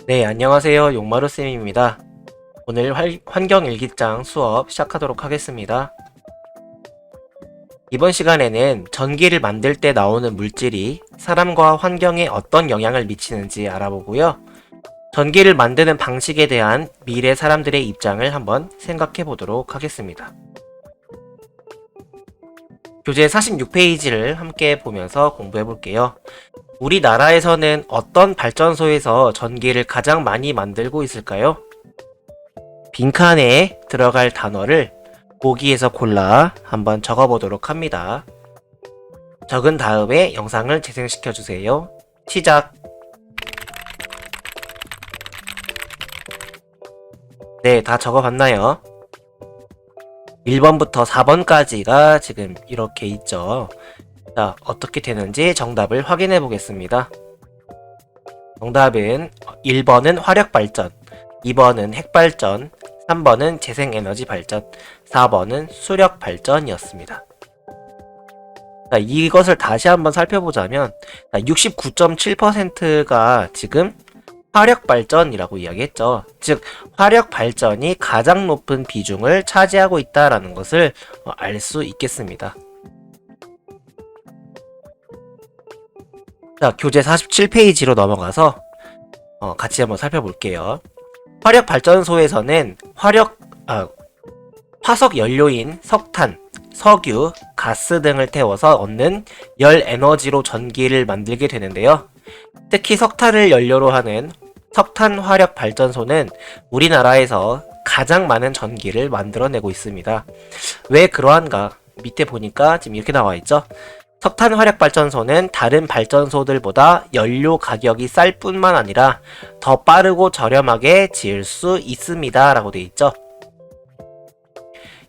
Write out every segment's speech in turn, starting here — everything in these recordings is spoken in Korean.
네, 안녕하세요. 용마루쌤입니다. 오늘 환경일기장 수업 시작하도록 하겠습니다. 이번 시간에는 전기를 만들 때 나오는 물질이 사람과 환경에 어떤 영향을 미치는지 알아보고요. 전기를 만드는 방식에 대한 미래 사람들의 입장을 한번 생각해 보도록 하겠습니다. 교재 46페이지를 함께 보면서 공부해 볼게요. 우리나라에서는 어떤 발전소에서 전기를 가장 많이 만들고 있을까요? 빈칸에 들어갈 단어를 보기에서 골라 한번 적어보도록 합니다. 적은 다음에 영상을 재생시켜 주세요. 시작! 네, 다 적어봤나요? 1번부터 4번까지가 지금 이렇게 있죠. 자, 어떻게 되는지 정답을 확인해 보겠습니다. 정답은 1번은 화력발전, 2번은 핵발전, 3번은 재생에너지 발전, 4번은 수력발전이었습니다. 자, 이것을 다시 한번 살펴보자면 69.7%가 지금 화력발전이라고 이야기했죠. 즉, 화력발전이 가장 높은 비중을 차지하고 있다는 것을 알 수 있겠습니다. 자, 교재 47페이지로 넘어가서 같이 한번 살펴볼게요. 화력발전소에서는 화석 연료인 석탄, 석유, 가스 등을 태워서 얻는 열 에너지로 전기를 만들게 되는데요. 특히 석탄을 연료로 하는 석탄 화력 발전소는 우리나라에서 가장 많은 전기를 만들어내고 있습니다. 왜 그러한가? 밑에 보니까 지금 이렇게 나와 있죠. 석탄 화력 발전소는 다른 발전소들보다 연료 가격이 쌀 뿐만 아니라 더 빠르고 저렴하게 지을 수 있습니다. 라고 되어 있죠.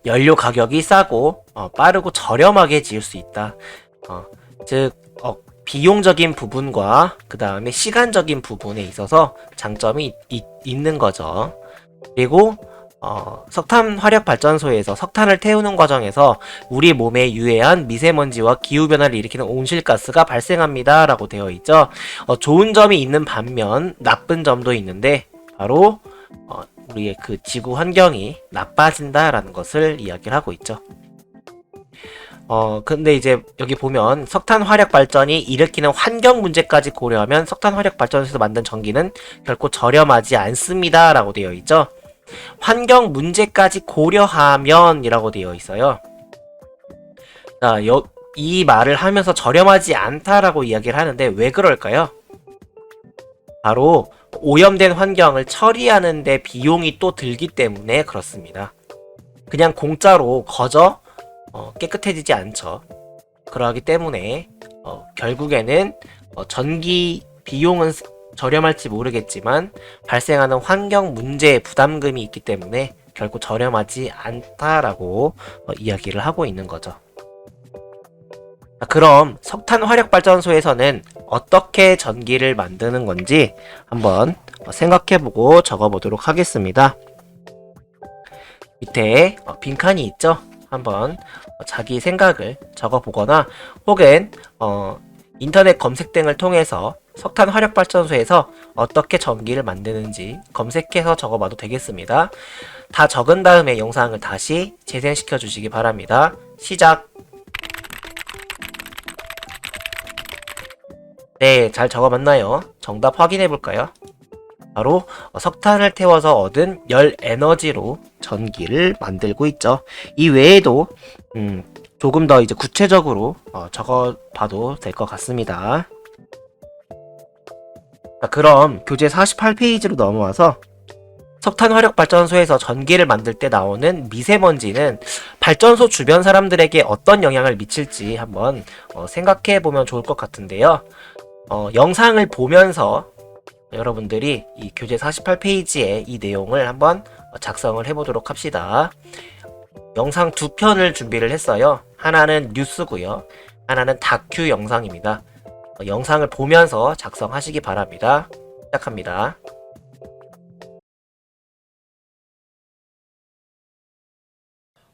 연료 가격이 싸고 빠르고 저렴하게 지을 수 있다. 즉 비용적인 부분과 그 다음에 시간적인 부분에 있어서 장점이 있는 거죠. 그리고 석탄 화력 발전소에서 석탄을 태우는 과정에서 우리 몸에 유해한 미세먼지와 기후변화를 일으키는 온실가스가 발생합니다. 라고 되어 있죠. 좋은 점이 있는 반면 나쁜 점도 있는데 바로 우리의 그 지구 환경이 나빠진다라는 것을 이야기를 하고 있죠. 근데 이제 여기 보면 석탄 화력 발전이 일으키는 환경 문제까지 고려하면 석탄 화력 발전소에서 만든 전기는 결코 저렴하지 않습니다. 라고 되어 있죠. 환경 문제까지 고려하면 이라고 되어 있어요. 자, 이 말을 하면서 저렴하지 않다라고 이야기를 하는데 왜 그럴까요? 바로 오염된 환경을 처리하는 데 비용이 또 들기 때문에 그렇습니다. 그냥 공짜로 거저 깨끗해지지 않죠. 그러기 때문에 결국에는 전기 비용은 저렴할지 모르겠지만 발생하는 환경 문제의 부담금이 있기 때문에 결코 저렴하지 않다라고 이야기를 하고 있는 거죠. 그럼 석탄 화력 발전소에서는 어떻게 전기를 만드는 건지 한번 생각해보고 적어보도록 하겠습니다. 밑에 빈칸이 있죠? 한번 자기 생각을 적어보거나 혹은 인터넷 검색 등을 통해서 석탄 화력 발전소에서 어떻게 전기를 만드는지 검색해서 적어봐도 되겠습니다. 다 적은 다음에 영상을 다시 재생시켜 주시기 바랍니다. 시작! 네, 잘 적어봤나요? 정답 확인해 볼까요? 바로 석탄을 태워서 얻은 열 에너지로 전기를 만들고 있죠. 이 외에도 조금 더 이제 구체적으로 적어봐도 될 것 같습니다. 자, 그럼 교재 48페이지로 넘어와서 석탄 화력 발전소에서 전기를 만들 때 나오는 미세먼지는 발전소 주변 사람들에게 어떤 영향을 미칠지 한번 생각해 보면 좋을 것 같은데요. 영상을 보면서 여러분들이 이 교재 48페이지의 이 내용을 한번 작성을 해보도록 합시다. 영상 두 편을 준비를 했어요. 하나는 뉴스고요. 하나는 다큐 영상입니다. 영상을 보면서 작성하시기 바랍니다. 시작합니다.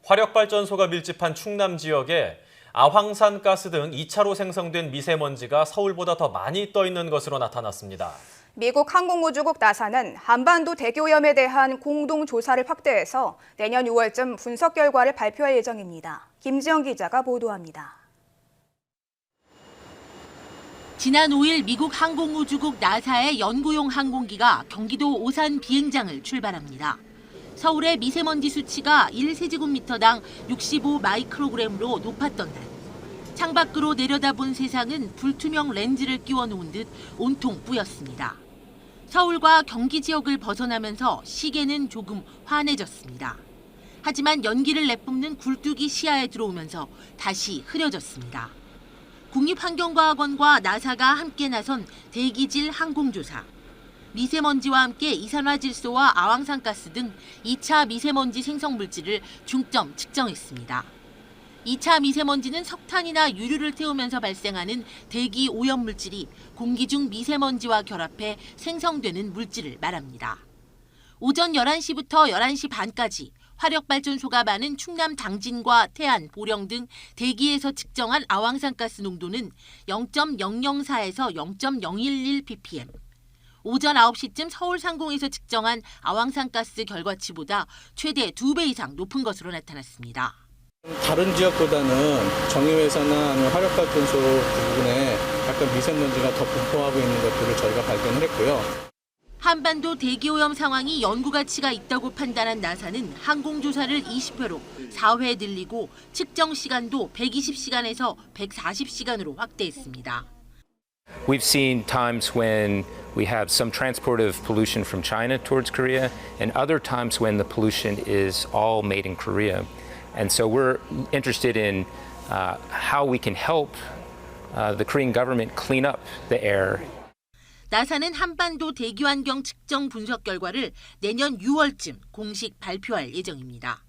화력발전소가 밀집한 충남 지역에 아황산 가스 등 2차로 생성된 미세먼지가 서울보다 더 많이 떠 있는 것으로 나타났습니다. 미국 항공우주국 나사는 한반도 대기오염에 대한 공동조사를 확대해서 내년 6월쯤 분석 결과를 발표할 예정입니다. 김지영 기자가 보도합니다. 지난 5일 미국 항공우주국 나사의 연구용 항공기가 경기도 오산 비행장을 출발합니다. 서울의 미세먼지 수치가 1세제곱미터당 65 마이크로그램으로 높았던 날. 창밖으로 내려다본 세상은 불투명 렌즈를 끼워 놓은 듯 온통 뿌였습니다. 서울과 경기 지역을 벗어나면서 시계는 조금 환해졌습니다. 하지만 연기를 내뿜는 굴뚝이 시야에 들어오면서 다시 흐려졌습니다. 국립환경과학원과 나사가 함께 나선 대기질 항공조사. 미세먼지와 함께 이산화질소와 아황산가스 등 2차 미세먼지 생성물질을 중점 측정했습니다. 2차 미세먼지는 석탄이나 유류를 태우면서 발생하는 대기 오염물질이 공기 중 미세먼지와 결합해 생성되는 물질을 말합니다. 오전 11시부터 11시 반까지 화력발전소가 많은 충남 당진과 태안, 보령 등 대기에서 측정한 아황산가스 농도는 0.004에서 0.011 ppm. 오전 9시쯤 서울 상공에서 측정한 아황산가스 결과치보다 최대 2배 이상 높은 것으로 나타났습니다. 다른 지역보다는 정유회사나 아니면 화력발전소 부분에 약간 미세먼지가 더 분포하고 있는 것들을 저희가 발견을 했고요. 한반도 대기오염 상황이 연구 가치가 있다고 판단한 나사는 항공조사를 20회로 4회 늘리고 측정 시간도 120시간에서 140시간으로 확대했습니다. We've seen times when we have some transport of pollution from China towards Korea and other times when the pollution is all made in Korea. And so we're interested in how we can help the Korean government clean up the air. 나사는 한반도 대기환경 측정 분석 결과를 내년 6월쯤 공식 발표할 예정입니다.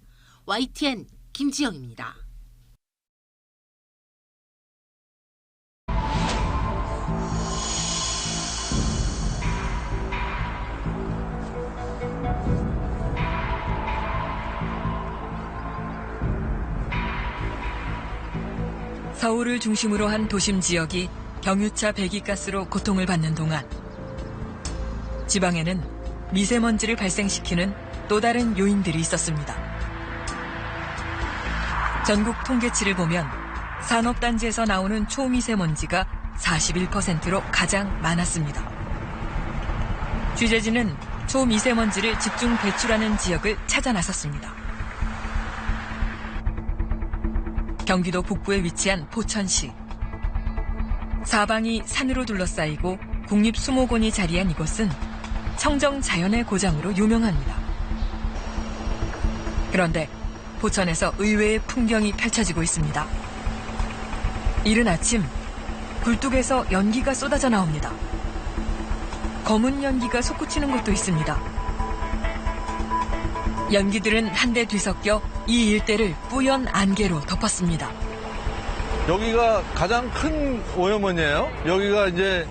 YTN 김지영입니다. 서울을 중심으로 한 도심 지역이 경유차 배기가스로 고통을 받는 동안 지방에는 미세먼지를 발생시키는 또 다른 요인들이 있었습니다. 전국 통계치를 보면 산업단지에서 나오는 초미세먼지가 41%로 가장 많았습니다. 취재진은 초미세먼지를 집중 배출하는 지역을 찾아 나섰습니다. 경기도 북부에 위치한 포천시. 사방이 산으로 둘러싸이고 국립수목원이 자리한 이곳은 청정 자연의 고장으로 유명합니다. 그런데 포천에서 의외의 풍경이 펼쳐지고 있습니다. 이른 아침 굴뚝에서 연기가 쏟아져 나옵니다. 검은 연기가 솟구치는 곳도 있습니다. 연기들은 한데 뒤섞여 이 일대를 뿌연 안개로 덮었습니다. 여기가 가장 큰 오염원이에요. 여기가 이제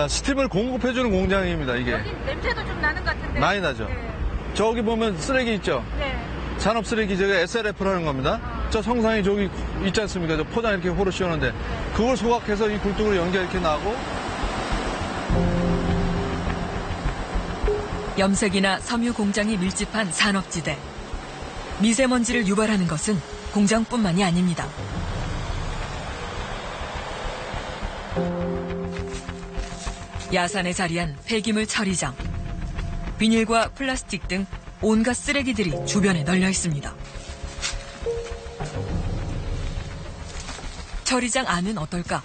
스팀을 공급해주는 공장입니다. 이게. 여기 냄새도 좀 나는 것 같은데. 많이 나죠. 네. 저기 보면 쓰레기 있죠. 네. 산업 쓰레기 저게 SRF라는 겁니다. 저 성상이 저기 있지 않습니까? 저 포장 이렇게 호로 씌우는데 그걸 소각해서 이 굴뚝으로 연기가 이렇게 나고. 염색이나 섬유 공장이 밀집한 산업지대. 미세먼지를 유발하는 것은 공장뿐만이 아닙니다. 야산에 자리한 폐기물 처리장. 비닐과 플라스틱 등 온갖 쓰레기들이 주변에 널려 있습니다. 처리장 안은 어떨까?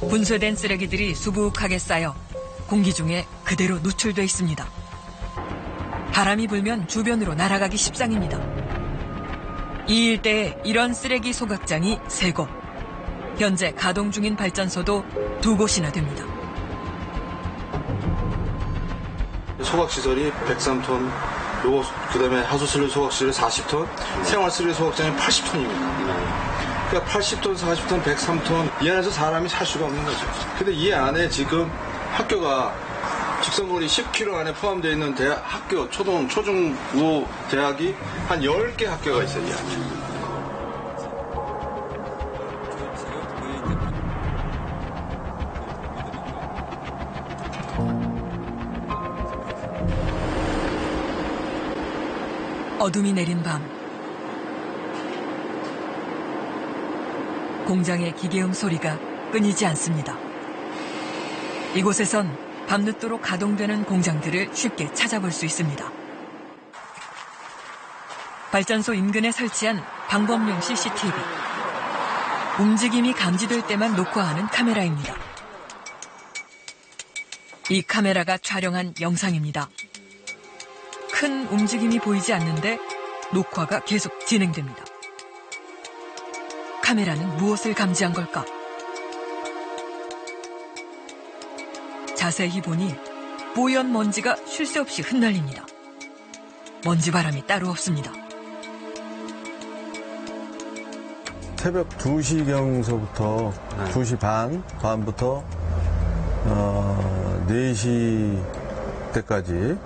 분쇄된 쓰레기들이 수북하게 쌓여 공기 중에 그대로 누출돼 있습니다. 바람이 불면 주변으로 날아가기 십상입니다. 이 일대에 이런 쓰레기 소각장이 3곳, 현재 가동 중인 발전소도 2곳이나 됩니다. 소각시설이 103톤, 그다음에 하수슬리 소각실이 40톤, 생활쓰레기 소각장이 80톤입니다. 그러니까 80톤, 40톤, 103톤 이 안에서 사람이 살 수가 없는 거죠. 근데 이 안에 지금 학교가 직선거리 10km 안에 포함되어 있는 학교, 초중고 대학이 한 10개 학교가 있어요, 이 안에. 어둠이 내린 밤. 공장의 기계음 소리가 끊이지 않습니다. 이곳에선 밤늦도록 가동되는 공장들을 쉽게 찾아볼 수 있습니다. 발전소 인근에 설치한 방범용 CCTV. 움직임이 감지될 때만 녹화하는 카메라입니다. 이 카메라가 촬영한 영상입니다. 큰 움직임이 보이지 않는데 녹화가 계속 진행됩니다. 카메라는 무엇을 감지한 걸까? 자세히 보니 뽀얀 먼지가 쉴 새 없이 흩날립니다. 먼지바람이 따로 없습니다. 새벽 2시경서부터 2시 반부터 4시 때까지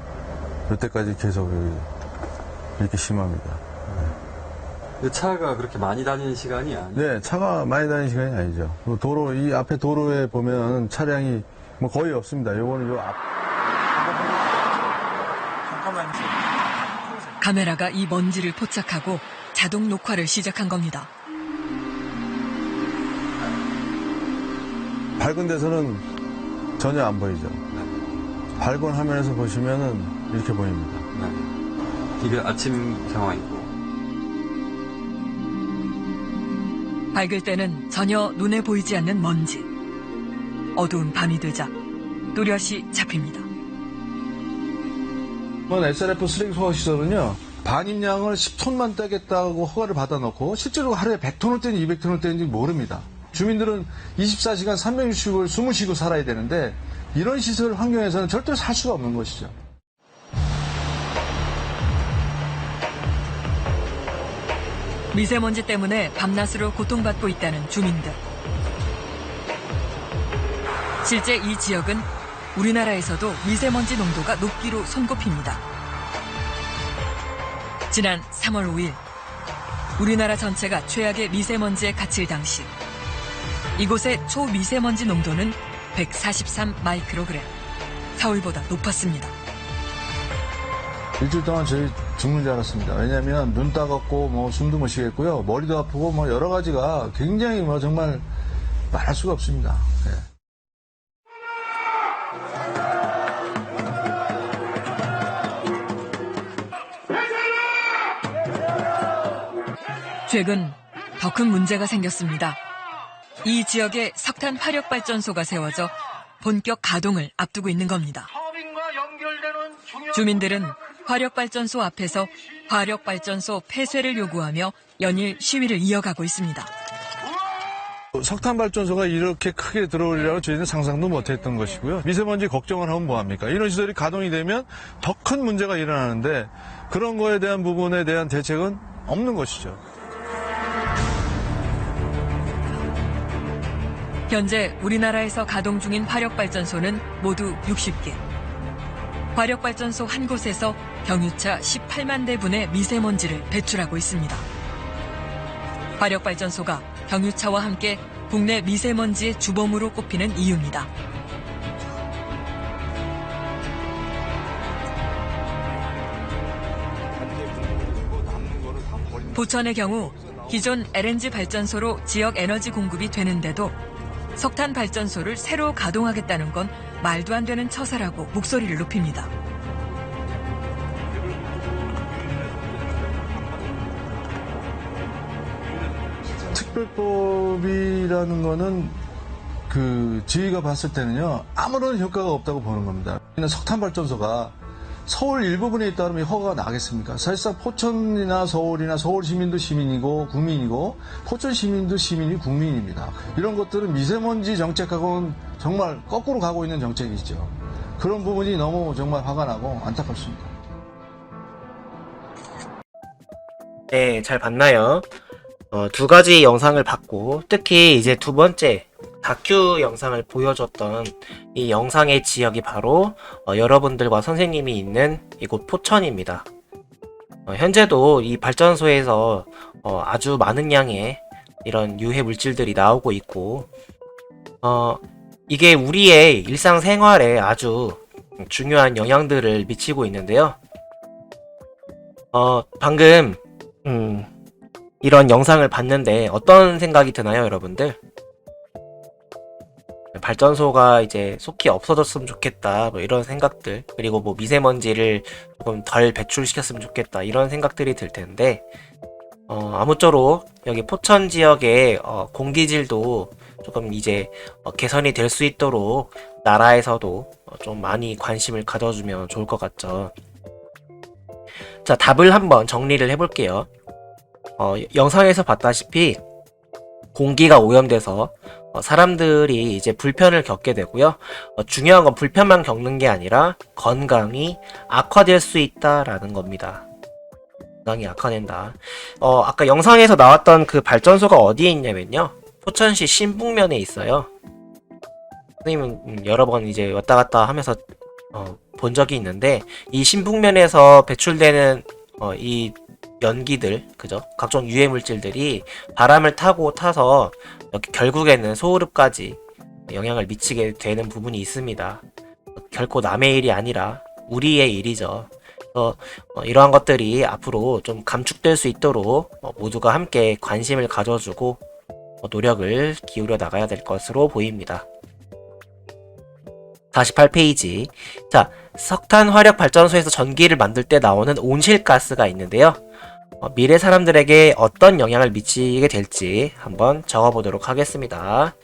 이때까지 계속 이렇게 심합니다. 차가 그렇게 많이 다니는 시간이 아니에요? 네, 차가 많이 다니는 시간이 아니죠. 도로, 이 앞에 도로에 보면 차량이 뭐 거의 없습니다. 요거는 요 앞. 카메라가 이 먼지를 포착하고 자동 녹화를 시작한 겁니다. 밝은 데서는 전혀 안 보이죠. 밝은 화면에서 보시면은 이렇게 보입니다. 네. 이게 아침 상황이고. 밝을 때는 전혀 눈에 보이지 않는 먼지. 어두운 밤이 되자 뚜렷이 잡힙니다. 이번 SRF 쓰레기 소각 시설은요, 반입량을 10톤만 떼겠다고 허가를 받아놓고 실제로 하루에 100톤을 떼는지 200톤을 떼는지 모릅니다. 주민들은 24시간 365일 숨을 쉬고 살아야 되는데 이런 시설 환경에서는 절대로 살 수가 없는 것이죠. 미세먼지 때문에 밤낮으로 고통받고 있다는 주민들. 실제 이 지역은 우리나라에서도 미세먼지 농도가 높기로 손꼽힙니다. 지난 3월 5일 우리나라 전체가 최악의 미세먼지에 갇힐 당시 이곳의 초미세먼지 농도는 143 마이크로그램, 서울보다 높았습니다. 일주일 동안 저희 죽는 줄 알았습니다. 왜냐하면 눈 따갑고 뭐 숨도 못 쉬겠고요. 머리도 아프고 뭐 여러 가지가 굉장히 뭐 정말 말할 수가 없습니다. 네. 최근 더 큰 문제가 생겼습니다. 이 지역에 석탄 화력발전소가 세워져 본격 가동을 앞두고 있는 겁니다. 주민들은 화력발전소 앞에서 화력발전소 폐쇄를 요구하며 연일 시위를 이어가고 있습니다. 석탄 발전소가 이렇게 크게 들어오리라고 저희는 상상도 못했던 것이고요. 미세먼지 걱정을 하면 뭐합니까? 이런 시설이 가동이 되면 더 큰 문제가 일어나는데 그런 거에 대한 부분에 대한 대책은 없는 것이죠. 현재 우리나라에서 가동 중인 화력발전소는 모두 60개. 화력발전소 한 곳에서 경유차 18만 대분의 미세먼지를 배출하고 있습니다. 화력발전소가 경유차와 함께 국내 미세먼지의 주범으로 꼽히는 이유입니다. 부천의 경우 기존 LNG 발전소로 지역 에너지 공급이 되는데도 석탄 발전소를 새로 가동하겠다는 건 말도 안 되는 처사라고 목소리를 높입니다. 특별법이라는 거는 저희가 봤을 때는요, 아무런 효과가 없다고 보는 겁니다. 석탄 발전소가 서울 일부분에 있다 그러면 허가가 나겠습니까? 사실상 포천이나 서울이나 서울 시민도 시민이고 국민이고 포천 시민도 시민이 국민입니다. 이런 것들은 미세먼지 정책하고는 정말 거꾸로 가고 있는 정책이죠. 그런 부분이 너무 정말 화가 나고 안타깝습니다. 네, 잘 봤나요? 두 가지 영상을 봤고, 특히 이제 두 번째 다큐 영상을 보여줬던 이 영상의 지역이 바로 여러분들과 선생님이 있는 이곳 포천입니다. 현재도 이 발전소에서 아주 많은 양의 이런 유해 물질들이 나오고 있고, 이게 우리의 일상생활에 아주 중요한 영향들을 미치고 있는데요. 방금 이런 영상을 봤는데 어떤 생각이 드나요, 여러분들? 발전소가 이제 속히 없어졌으면 좋겠다, 뭐 이런 생각들, 그리고 뭐 미세먼지를 조금 덜 배출시켰으면 좋겠다, 이런 생각들이 들 텐데, 아무쪼록 여기 포천 지역의 공기질도 조금 이제 개선이 될 수 있도록 나라에서도 좀 많이 관심을 가져주면 좋을 것 같죠. 자, 답을 한번 정리를 해볼게요. 영상에서 봤다시피 공기가 오염돼서 사람들이 이제 불편을 겪게 되고요. 중요한 건 불편만 겪는 게 아니라 건강이 악화될 수 있다라는 겁니다. 건강이 악화된다. 아까 영상에서 나왔던 그 발전소가 어디에 있냐면요, 포천시 신북면에 있어요. 선생님은 여러 번 이제 왔다 갔다 하면서 본 적이 있는데, 이 신북면에서 배출되는 이 연기들, 그죠? 각종 유해 물질들이 바람을 타서 결국에는 소흐룹까지 영향을 미치게 되는 부분이 있습니다. 결코 남의 일이 아니라 우리의 일이죠. 이러한 것들이 앞으로 좀 감축될 수 있도록 모두가 함께 관심을 가져주고 노력을 기울여 나가야 될 것으로 보입니다. 48페이지. 자, 석탄 화력 발전소에서 전기를 만들 때 나오는 온실가스가 있는데요. 미래 사람들에게 어떤 영향을 미치게 될지 한번 적어보도록 하겠습니다.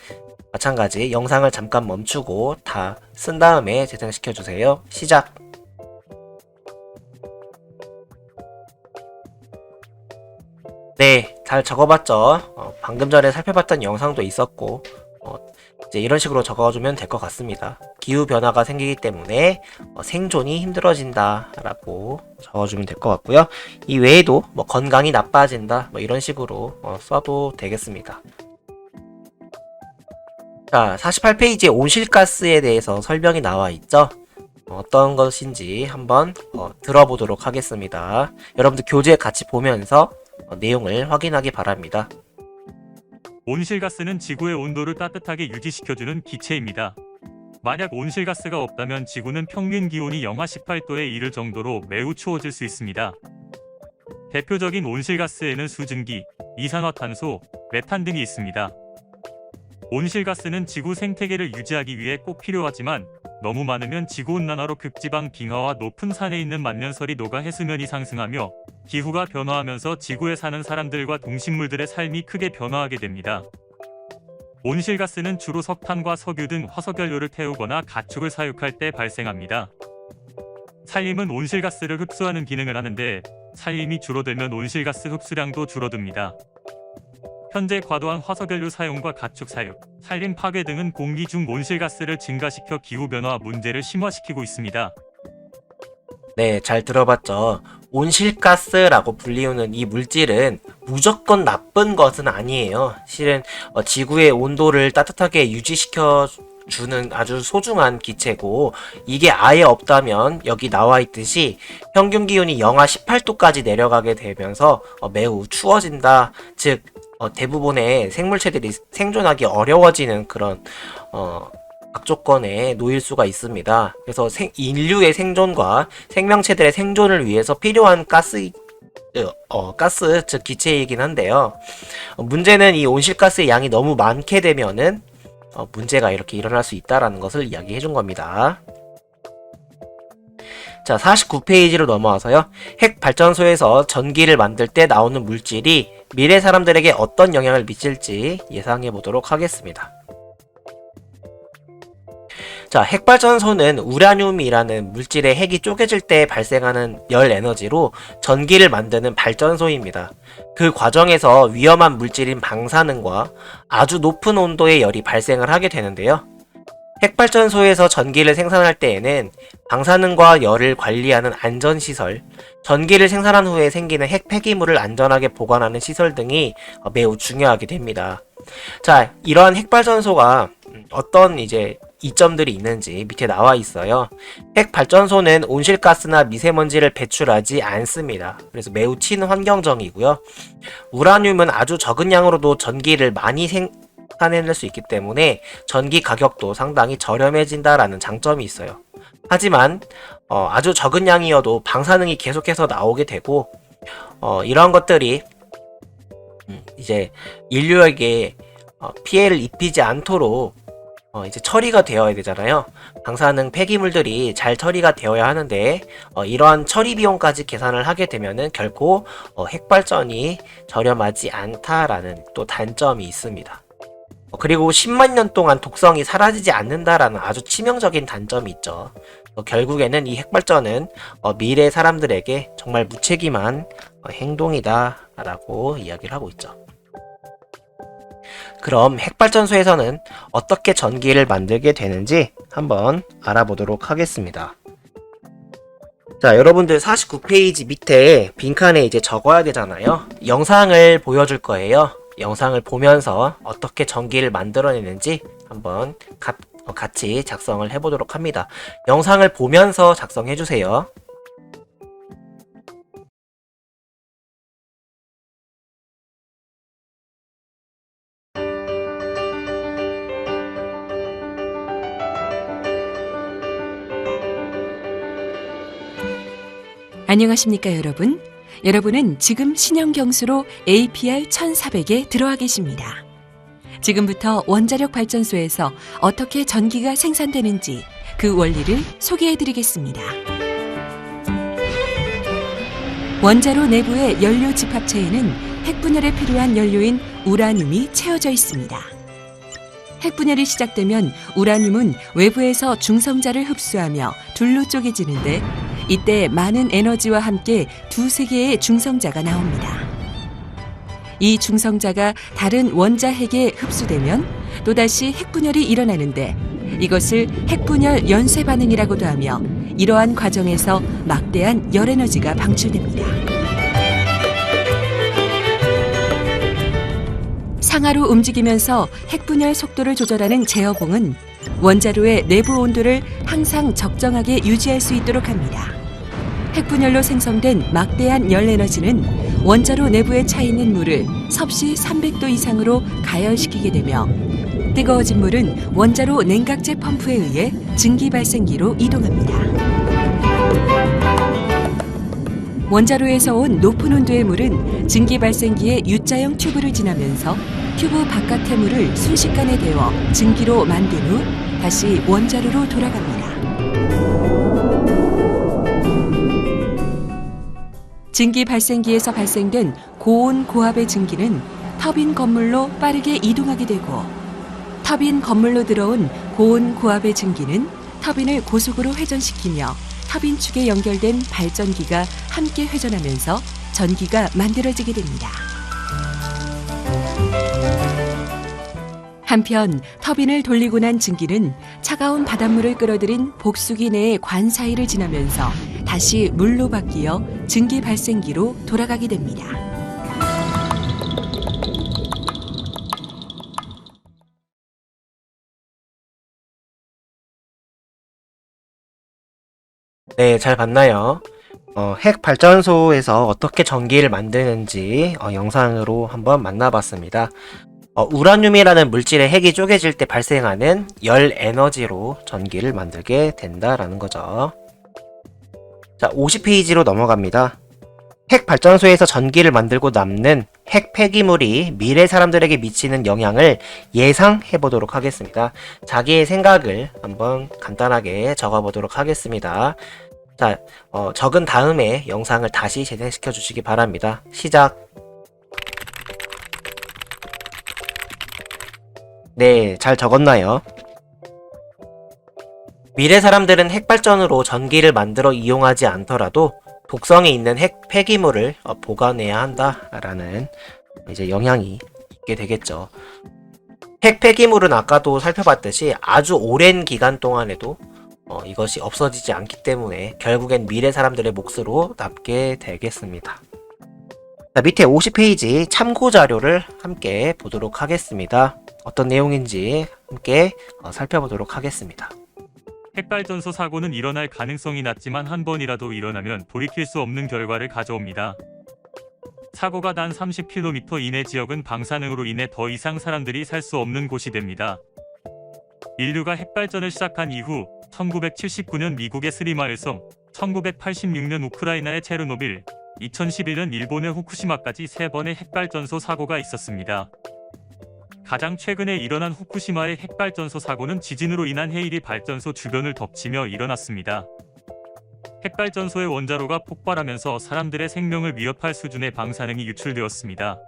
마찬가지 영상을 잠깐 멈추고 다 쓴 다음에 재생시켜 주세요. 시작! 네, 잘 적어봤죠? 방금 전에 살펴봤던 영상도 있었고, 이제 이런 식으로 적어주면 될 것 같습니다. 기후변화가 생기기 때문에 생존이 힘들어진다 라고 적어주면 될 것 같고요. 이 외에도 뭐 건강이 나빠진다, 뭐 이런 식으로 써도 되겠습니다. 자, 48페이지에 온실가스에 대해서 설명이 나와 있죠? 어떤 것인지 한번 들어보도록 하겠습니다. 여러분들 교재 같이 보면서 내용을 확인하기 바랍니다. 온실가스는 지구의 온도를 따뜻하게 유지시켜주는 기체입니다. 만약 온실가스가 없다면 지구는 평균 기온이 영하 18도에 이를 정도로 매우 추워질 수 있습니다. 대표적인 온실가스에는 수증기, 이산화탄소, 메탄 등이 있습니다. 온실가스는 지구 생태계를 유지하기 위해 꼭 필요하지만 너무 많으면 지구온난화로 극지방 빙하와 높은 산에 있는 만년설이 녹아 해수면이 상승하며 기후가 변화하면서 지구에 사는 사람들과 동식물들의 삶이 크게 변화하게 됩니다. 온실가스는 주로 석탄과 석유 등 화석연료를 태우거나 가축을 사육할 때 발생합니다. 산림은 온실가스를 흡수하는 기능을 하는데 산림이 줄어들면 온실가스 흡수량도 줄어듭니다. 현재 과도한 화석연료 사용과 가축 사육, 산림 파괴 등은 공기 중 온실가스를 증가시켜 기후변화 문제를 심화시키고 있습니다. 네, 잘 들어봤죠? 온실가스라고 불리우는 이 물질은 무조건 나쁜 것은 아니에요. 실은 지구의 온도를 따뜻하게 유지시켜 주는 아주 소중한 기체고, 이게 아예 없다면 여기 나와 있듯이 평균 기온이 영하 18도까지 내려가게 되면서 매우 추워진다. 즉 대부분의 생물체들이 생존하기 어려워지는 그런 악조건에 놓일 수가 있습니다. 그래서 인류의 생존과 생명체들의 생존을 위해서 필요한 가스, 즉 기체이긴 한데요. 문제는 이 온실가스의 양이 너무 많게 되면은 문제가 이렇게 일어날 수 있다라는 것을 이야기해 준 겁니다. 자, 49페이지로 넘어와서요. 핵 발전소에서 전기를 만들 때 나오는 물질이 미래 사람들에게 어떤 영향을 미칠지 예상해 보도록 하겠습니다. 자, 핵발전소는 우라늄이라는 물질의 핵이 쪼개질 때 발생하는 열 에너지로 전기를 만드는 발전소입니다. 그 과정에서 위험한 물질인 방사능과 아주 높은 온도의 열이 발생을 하게 되는데요. 핵발전소에서 전기를 생산할 때에는 방사능과 열을 관리하는 안전시설, 전기를 생산한 후에 생기는 핵 폐기물을 안전하게 보관하는 시설 등이 매우 중요하게 됩니다. 자, 이러한 핵발전소가 어떤 이제 이점들이 있는지 밑에 나와 있어요. 핵발전소는 온실가스나 미세먼지를 배출하지 않습니다. 그래서 매우 친환경적이고요. 우라늄은 아주 적은 양으로도 전기를 많이 생산해낼 수 있기 때문에 전기 가격도 상당히 저렴해진다라는 장점이 있어요. 하지만 아주 적은 양이어도 방사능이 계속해서 나오게 되고 이러한 것들이 이제 인류에게 피해를 입히지 않도록 이제 처리가 되어야 되잖아요. 방사능 폐기물들이 잘 처리가 되어야 하는데 이러한 처리 비용까지 계산을 하게 되면은 결코 핵발전이 저렴하지 않다라는 또 단점이 있습니다. 그리고 10만 년 동안 독성이 사라지지 않는다라는 아주 치명적인 단점이 있죠. 결국에는 이 핵발전은 미래 사람들에게 정말 무책임한 행동이다라고 이야기를 하고 있죠. 그럼 핵발전소에서는 어떻게 전기를 만들게 되는지 한번 알아보도록 하겠습니다. 자, 여러분들 49페이지 밑에 빈칸에 이제 적어야 되잖아요. 영상을 보여줄 거예요. 영상을 보면서 어떻게 전기를 만들어내는지 한번 같이 작성을 해보도록 합니다. 영상을 보면서 작성해주세요. 안녕하십니까 여러분. 여러분은 지금 신형경수로 APR 1400에 들어와 계십니다. 지금부터 원자력 발전소에서 어떻게 전기가 생산되는지 그 원리를 소개해 드리겠습니다. 원자로 내부의 연료 집합체에는 핵분열에 필요한 연료인 우라늄이 채워져 있습니다. 핵분열이 시작되면 우라늄은 외부에서 중성자를 흡수하며 둘로 쪼개지는데 이때 많은 에너지와 함께 두세 개의 중성자가 나옵니다. 이 중성자가 다른 원자핵에 흡수되면 또다시 핵분열이 일어나는데 이것을 핵분열 연쇄 반응이라고도 하며 이러한 과정에서 막대한 열에너지가 방출됩니다. 상하로 움직이면서 핵분열 속도를 조절하는 제어봉은 원자로의 내부 온도를 항상 적정하게 유지할 수 있도록 합니다. 핵분열로 생성된 막대한 열에너지는 원자로 내부에 차 있는 물을 섭씨 300도 이상으로 가열시키게 되며 뜨거워진 물은 원자로 냉각제 펌프에 의해 증기 발생기로 이동합니다. 원자로에서 온 높은 온도의 물은 증기 발생기의 U자형 튜브를 지나면서 튜브 바깥의 물을 순식간에 데워 증기로 만든 후 다시 원자로로 돌아갑니다. 증기 발생기에서 발생된 고온 고압의 증기는 터빈 건물로 빠르게 이동하게 되고 터빈 건물로 들어온 고온 고압의 증기는 터빈을 고속으로 회전시키며 터빈 축에 연결된 발전기가 함께 회전하면서 전기가 만들어지게 됩니다. 한편 터빈을 돌리고 난 증기는 차가운 바닷물을 끌어들인 복수기 내의 관 사이를 지나면서 다시 물로 바뀌어 증기 발생기로 돌아가게 됩니다. 네, 잘 봤나요? 핵 발전소에서 어떻게 전기를 만드는지 영상으로 한번 만나봤습니다. 우라늄이라는 물질의 핵이 쪼개질 때 발생하는 열 에너지로 전기를 만들게 된다라는 거죠. 자, 50페이지로 넘어갑니다. 핵 발전소에서 전기를 만들고 남는 핵 폐기물이 미래 사람들에게 미치는 영향을 예상해 보도록 하겠습니다. 자기의 생각을 한번 간단하게 적어 보도록 하겠습니다. 자, 적은 다음에 영상을 다시 재생시켜 주시기 바랍니다. 시작. 네, 잘 적었나요? 미래 사람들은 핵발전으로 전기를 만들어 이용하지 않더라도 독성이 있는 핵 폐기물을 보관해야 한다라는 이제 영향이 있게 되겠죠. 핵 폐기물은 아까도 살펴봤듯이 아주 오랜 기간 동안에도 이것이 없어지지 않기 때문에 결국엔 미래 사람들의 몫으로 남게 되겠습니다. 자, 밑에 50페이지 참고 자료를 함께 보도록 하겠습니다. 어떤 내용인지 함께 살펴보도록 하겠습니다. 핵발전소 사고는 일어날 가능성이 낮지만 한 번이라도 일어나면 돌이킬 수 없는 결과를 가져옵니다. 사고가 단 30km 이내 지역은 방사능으로 인해 더 이상 사람들이 살 수 없는 곳이 됩니다. 인류가 핵발전을 시작한 이후 1979년 미국의 스리마일섬, 1986년 우크라이나의 체르노빌, 2011년 일본의 후쿠시마까지 3번의 핵발전소 사고가 있었습니다. 가장 최근에 일어난 후쿠시마의 핵발전소 사고는 지진으로 인한 해일이 발전소 주변을 덮치며 일어났습니다. 핵발전소의 원자로가 폭발하면서 사람들의 생명을 위협할 수준의 방사능이 유출되었습니다.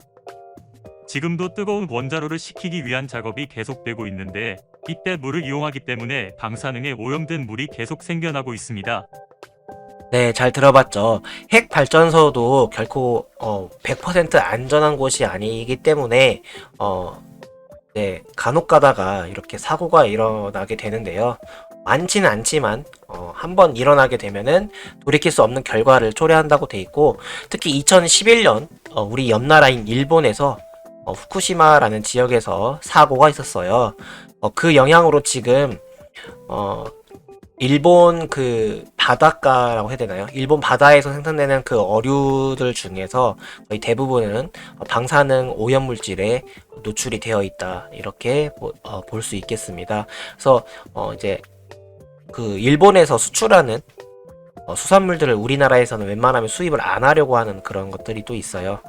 지금도 뜨거운 원자로를 식히기 위한 작업이 계속되고 있는데 이때 물을 이용하기 때문에 방사능에 오염된 물이 계속 생겨나고 있습니다. 네, 잘 들어봤죠. 핵 발전소도 결코 100% 안전한 곳이 아니기 때문에 네, 간혹 가다가 이렇게 사고가 일어나게 되는데요. 많지는 않지만 한번 일어나게 되면은 돌이킬 수 없는 결과를 초래한다고 돼 있고, 특히 2011년 우리 옆나라인 일본에서 후쿠시마라는 지역에서 사고가 있었어요. 그 영향으로 지금 일본 그 바닷가라고 해야 되나요? 일본 바다에서 생산되는 그 어류들 중에서 거의 대부분은 방사능 오염물질에 노출이 되어 있다, 이렇게 볼 수 있겠습니다. 그래서 이제 그 일본에서 수출하는 수산물들을 우리나라에서는 웬만하면 수입을 안 하려고 하는 그런 것들이 또 있어요.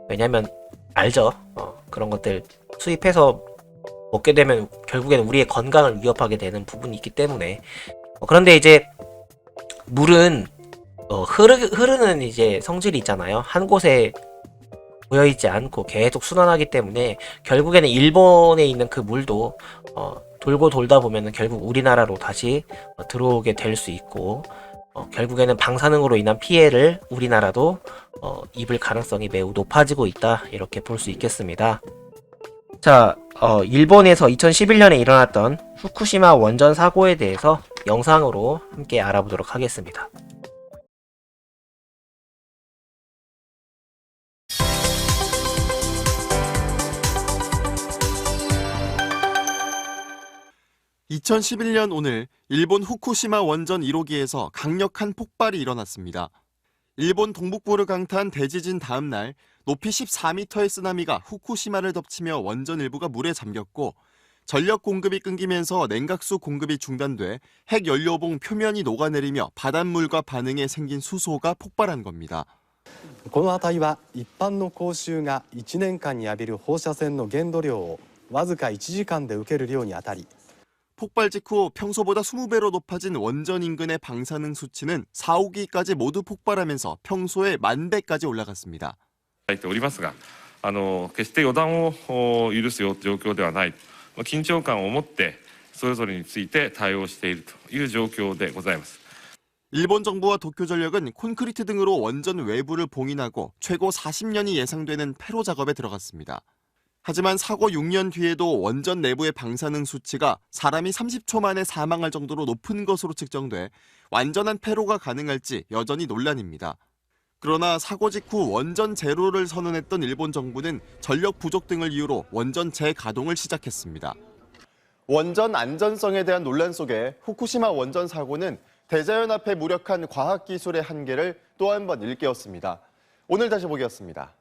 왜냐면 알죠? 그런 것들 수입해서 먹게 되면 결국에는 우리의 건강을 위협하게 되는 부분이 있기 때문에. 그런데 이제 물은 흐르는 이제 성질이 있잖아요. 한 곳에 모여있지 않고 계속 순환하기 때문에 결국에는 일본에 있는 그 물도 돌고 돌다 보면은 결국 우리나라로 다시 들어오게 될 수 있고, 결국에는 방사능으로 인한 피해를 우리나라도 입을 가능성이 매우 높아지고 있다, 이렇게 볼 수 있겠습니다. 자, 일본에서 2011년에 일어났던 후쿠시마 원전 사고에 대해서 영상으로 함께 알아보도록 하겠습니다. (2011년) 오늘 일본 후쿠시마 원전 1호기에서 강력한 폭발이 일어났습니다. 일본 동북부를 강타한 대지진 다음 날 높이 14m의 쓰나미가 후쿠시마를 덮치며 원전 일부가 물에 잠겼고, 전력 공급이 끊기면서 냉각수 공급이 중단돼 핵연료봉 표면이 녹아내리며 바닷물과 반응에 생긴 수소가 폭발한 겁니다. この値は一般の公衆が1年間に浴びる放射線の限度量をわずか1時間で受ける量にあたり、 폭발 직후 평소보다 20배로 높아진 원전 인근의 방사능 수치는 4, 5기까지 모두 폭발하면서 평소의 10,000배까지 올라갔습니다. おりますが、決して予断を許す状況ではない。緊張感を持ってそれぞれについて対応しているという状況でございます。 일본 정부와 도쿄전력은 콘크리트 등으로 원전 외부를 봉인하고 최고 40년이 예상되는 폐로 작업에 들어갔습니다. 하지만 사고 6년 뒤에도 원전 내부의 방사능 수치가 사람이 30초 만에 사망할 정도로 높은 것으로 측정돼 완전한 폐로가 가능할지 여전히 논란입니다. 그러나 사고 직후 원전 제로를 선언했던 일본 정부는 전력 부족 등을 이유로 원전 재가동을 시작했습니다. 원전 안전성에 대한 논란 속에 후쿠시마 원전 사고는 대자연 앞에 무력한 과학기술의 한계를 또 한 번 일깨웠습니다. 오늘 다시 보기였습니다.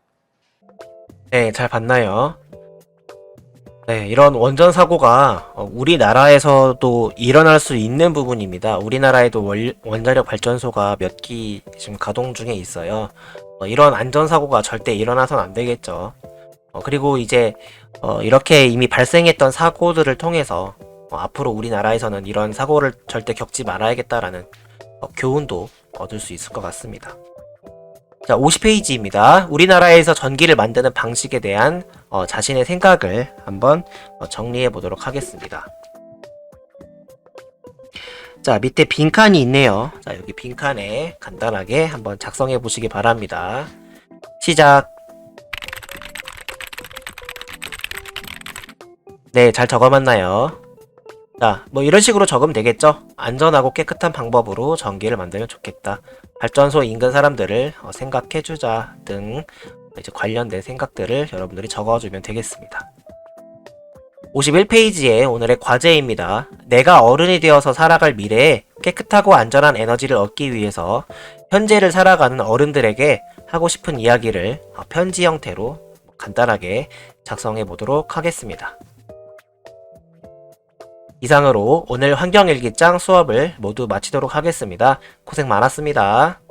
네, 잘 봤나요? 네, 이런 원전 사고가 우리나라에서도 일어날 수 있는 부분입니다. 우리나라에도 원자력 발전소가 몇 기 지금 가동 중에 있어요. 이런 안전사고가 절대 일어나선 안 되겠죠. 그리고 이제 이렇게 이미 발생했던 사고들을 통해서 앞으로 우리나라에서는 이런 사고를 절대 겪지 말아야겠다라는 교훈도 얻을 수 있을 것 같습니다. 자, 50페이지입니다. 우리나라에서 전기를 만드는 방식에 대한 자신의 생각을 한번 정리해 보도록 하겠습니다. 자, 밑에 빈칸이 있네요. 자, 여기 빈칸에 간단하게 한번 작성해 보시기 바랍니다. 시작. 네, 잘 적어봤나요? 자, 뭐 이런 식으로 적으면 되겠죠? 안전하고 깨끗한 방법으로 전기를 만들면 좋겠다. 발전소 인근 사람들을 생각해주자 등 이제 관련된 생각들을 여러분들이 적어주면 되겠습니다. 51페이지에 오늘의 과제입니다. 내가 어른이 되어서 살아갈 미래에 깨끗하고 안전한 에너지를 얻기 위해서 현재를 살아가는 어른들에게 하고 싶은 이야기를 편지 형태로 간단하게 작성해 보도록 하겠습니다. 이상으로 오늘 환경일기장 수업을 모두 마치도록 하겠습니다. 고생 많았습니다.